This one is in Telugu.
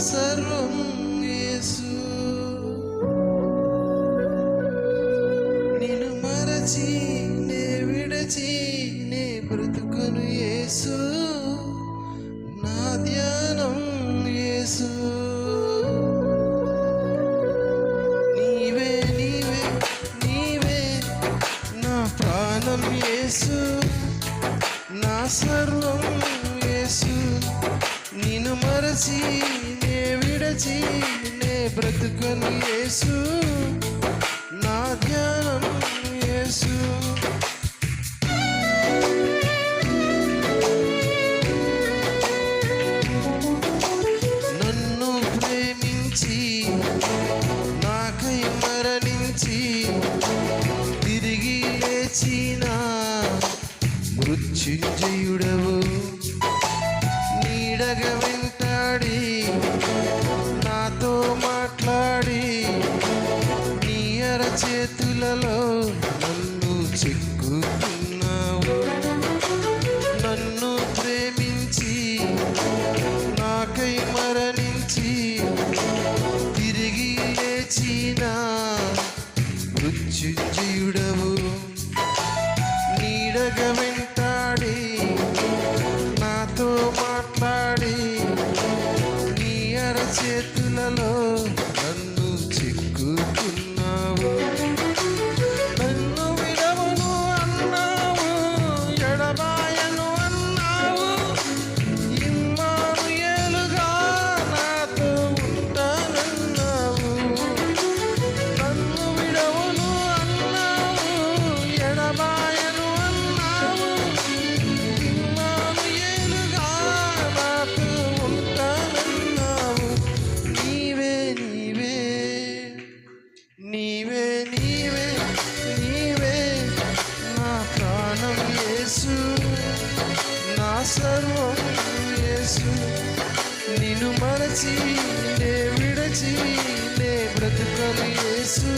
సర్వం యేసు. నిన్ను మరచి నే విడచి నే బ్రతుకును యేసు, నా ధ్యానం యేసు. నీవే నీవే నీవే నా ప్రాణం యేసు, నా సర్వం యేసు. నిన్ను మరచి నే విడచి నే బ్రతుకును యేసు, నా ధ్యానం యేసు. నన్ను ప్రేమించి నాకై మరణించి తిరిగి లేచిన మృత్యుంజయుడవు, నీడగా వెంటాడి నాతో మాట్లాడి నీ అరచేతులలో నన్ను చెక్కుతున్నావు. నన్ను ప్రేమించి నాకై మరణించి తిరిగి లేచిన మృత్యుంజయుడవు, నీడగా వెంటాడి నాతో మాట్లాడి నీ అరచేతులలో నన్ను చిక్కుకున్నావు. నన్ను విడవను అన్నావు, ఎడబాయను అన్నావు, ఇమ్మానుయేలుగా నాతో ఉంటానన్నావు. నన్ను విడవను అన్నావు, ఎడబాయను అన్నావు, ఇమ్మానుయేలుగా నాతో ఉంటానన్నావు. నీవే నీవే నీవే నీవే నీవే నా ప్రాణం యేసు, నా సర్వం యేసు. నిన్ను మరచి నే విడచి నే బ్రతుకను యేసు,